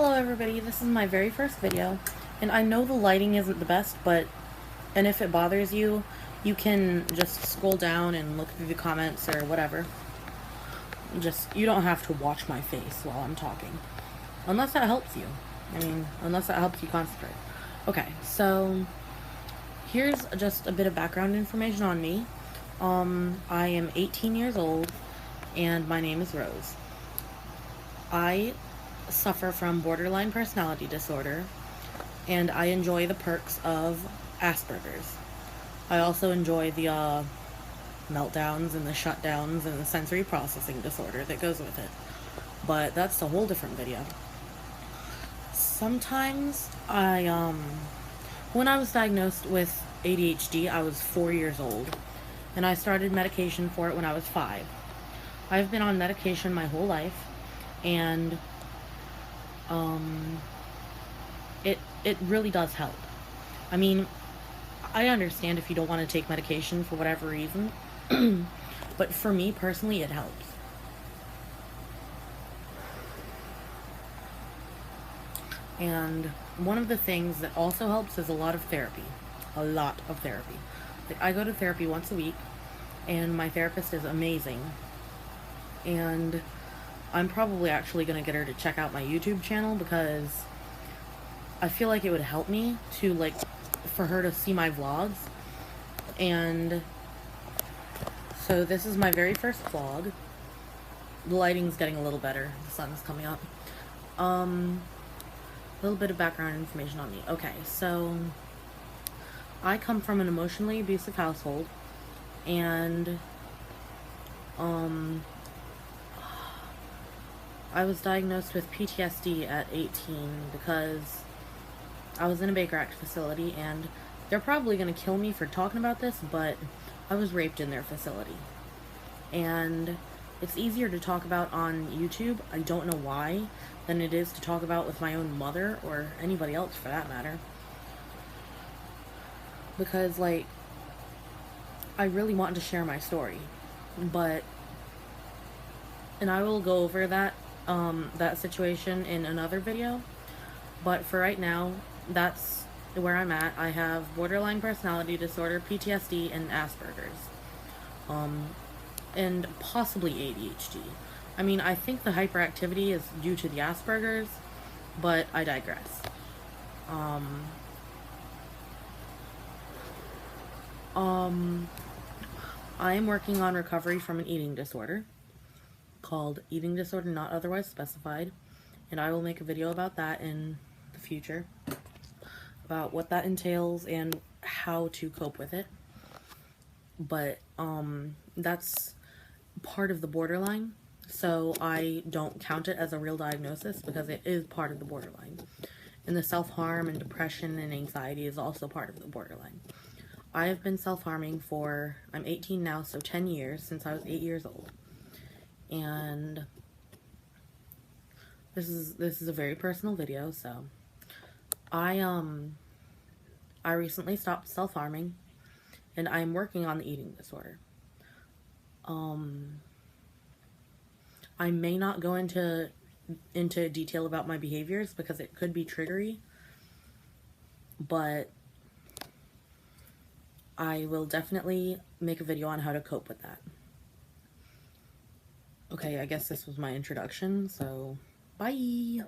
Hello everybody, this is my very first video, and I know the lighting isn't the best, and if it bothers you, you can just scroll down and look through the comments or whatever. You don't have to watch my face while I'm talking. Unless that helps you. Unless that helps you concentrate. Okay, so here's just a bit of background information on me. I am 18 years old, and my name is Rose. I suffer from borderline personality disorder, and I enjoy the perks of Asperger's. I also enjoy the meltdowns and the shutdowns and the sensory processing disorder that goes with it. But that's a whole different video. Sometimes when I was diagnosed with ADHD, I was 4 years old, and I started medication for it when I was 5. I've been on medication my whole life, and it really does help. I understand if you don't want to take medication for whatever reason, but for me personally, it helps. And one of the things that also helps is a lot of therapy. Like, I go to therapy once a week, and my therapist is amazing. And I'm probably actually going to get her to check out my YouTube channel, because I feel like it would help me to, for her to see my vlogs. And so this is my very first vlog. The lighting's getting a little better. The sun's coming up. A little bit of background information on me. Okay, so I come from an emotionally abusive household, and I was diagnosed with PTSD at 18 because I was in a Baker Act facility, and they're probably going to kill me for talking about this, but I was raped in their facility. And it's easier to talk about on YouTube, I don't know why, than it is to talk about with my own mother, or anybody else for that matter. Because, I really want to share my story. And I will go over that situation in another video. But for right now, that's where I'm at. I have borderline personality disorder, PTSD, and Asperger's. And possibly ADHD. I think the hyperactivity is due to the Asperger's, but I digress. I am working on recovery from an eating disorder called eating disorder not otherwise specified, and I will make a video about that in the future, about what that entails and how to cope with it. But that's part of the borderline, so I don't count it as a real diagnosis, because it is part of the borderline. And the self-harm and depression and anxiety is also part of the borderline. I have been self-harming for, I'm 18 now, so 10 years, since I was 8 years old. And this is a very personal video, so I recently stopped self-harming, and I am working on the eating disorder. I may not go into detail about my behaviors, because it could be triggery, but I will definitely make a video on how to cope with that. Okay, I guess this was my introduction, so bye!